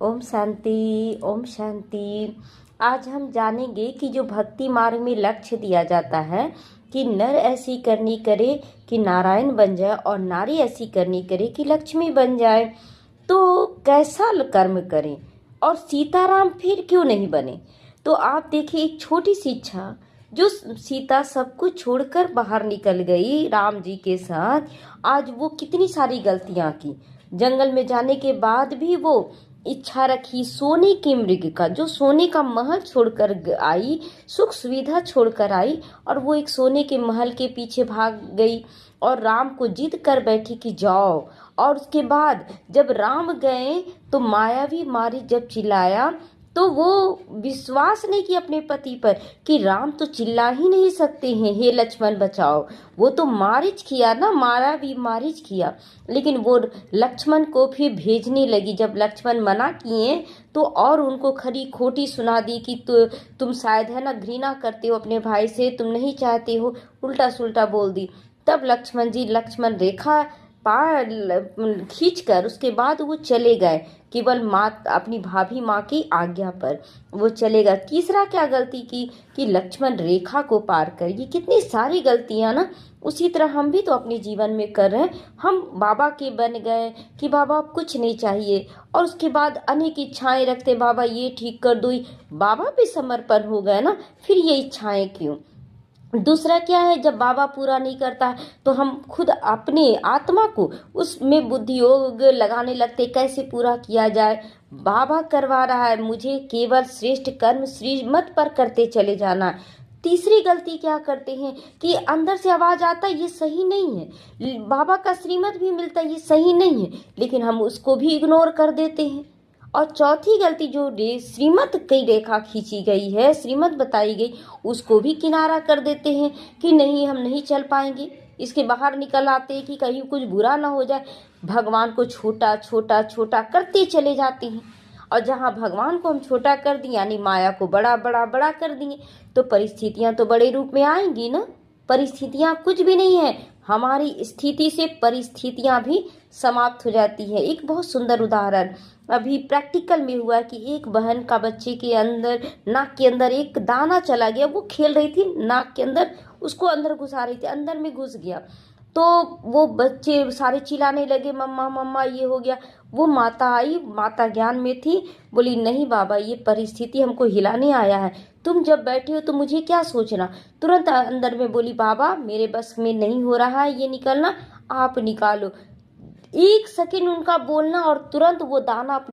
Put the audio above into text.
ओम शांति ओम शांति। आज हम जानेंगे कि जो भक्ति मार्ग में लक्ष्य दिया जाता है कि नर ऐसी करनी करे कि नारायण बन जाए और नारी ऐसी करनी करे कि लक्ष्मी बन जाए, तो कैसा कर्म करें और सीताराम फिर क्यों नहीं बने। तो आप देखिए, एक छोटी सी इच्छा, जो सीता सब कुछ छोड़कर बाहर निकल गई राम जी के साथ, आज वो कितनी सारी गलतियां की। जंगल में जाने के बाद भी वो इच्छा रखी सोने के मृग का, जो सोने का महल छोड़कर आई, सुख सुविधा छोड़कर आई, और वो एक सोने के महल के पीछे भाग गई और राम को जिद कर बैठी कि जाओ। और उसके बाद जब राम गए तो मायावी मारी जब चिल्लाया, तो वो विश्वास नहीं किया अपने पति पर कि राम तो चिल्ला ही नहीं सकते हैं, हे लक्ष्मण बचाओ। वो तो मारिच किया ना, मारा भी मारिच किया, लेकिन वो लक्ष्मण को फिर भेजने लगी। जब लक्ष्मण मना किए तो और उनको खरी खोटी सुना दी कि तुम शायद है ना घृणा करते हो अपने भाई से, तुम नहीं चाहते हो, उल्टा सुल्टा बोल दी। तब लक्ष्मण रेखा पार खींच कर उसके बाद वो चले गए, केवल माँ अपनी भाभी माँ की आज्ञा पर वो चलेगा। तीसरा क्या गलती की कि लक्ष्मण रेखा को पार कर। ये कितनी सारी गलतियां ना, उसी तरह हम भी तो अपने जीवन में कर रहे हैं। हम बाबा के बन गए कि बाबा अब कुछ नहीं चाहिए, और उसके बाद अनेक इच्छाएं रखते, बाबा ये ठीक कर दो। बाबा भी समर्पण हो गए ना, फिर ये इच्छाएं क्यों। दूसरा क्या है, जब बाबा पूरा नहीं करता तो हम खुद अपने आत्मा को उसमें बुद्धि योग लगाने लगते, कैसे पूरा किया जाए। बाबा करवा रहा है, मुझे केवल श्रेष्ठ कर्म श्रीमत पर करते चले जाना है। तीसरी गलती क्या करते हैं कि अंदर से आवाज आता है ये सही नहीं है, बाबा का श्रीमत भी मिलता है ये सही नहीं है, लेकिन हम उसको भी इग्नोर कर देते हैं। और चौथी गलती, जो श्रीमत की रेखा खींची गई है, श्रीमत बताई गई, उसको भी किनारा कर देते हैं कि नहीं हम नहीं चल पाएंगे। इसके बाहर निकल आते हैं कि कहीं कुछ बुरा ना हो जाए, भगवान को छोटा छोटा छोटा करते चले जाते हैं। और जहाँ भगवान को हम छोटा कर दिए यानी माया को बड़ा बड़ा बड़ा कर दिए, तो परिस्थितियां तो बड़े रूप में आएंगी ना। परिस्थितियां कुछ भी नहीं है, हमारी स्थिति से परिस्थितियां भी समाप्त हो जाती है। एक बहुत सुंदर उदाहरण अभी प्रैक्टिकल में हुआ कि एक बहन का बच्चे के अंदर, नाक के अंदर एक दाना चला गया। वो खेल रही थी, नाक के अंदर उसको अंदर घुसा रही थी, अंदर में घुस गया। तो वो बच्चे सारे चिल्लाने लगे, मम्मा मम्मा ये हो गया। वो माता आई, माता ज्ञान में थी, बोली नहीं बाबा ये परिस्थिति हमको हिलाने आया है, तुम जब बैठे हो तो मुझे क्या सोचना। तुरंत अंदर में बोली बाबा मेरे बस में नहीं हो रहा है ये निकलना, आप निकालो। एक सेकंड उनका बोलना और तुरंत वो दाना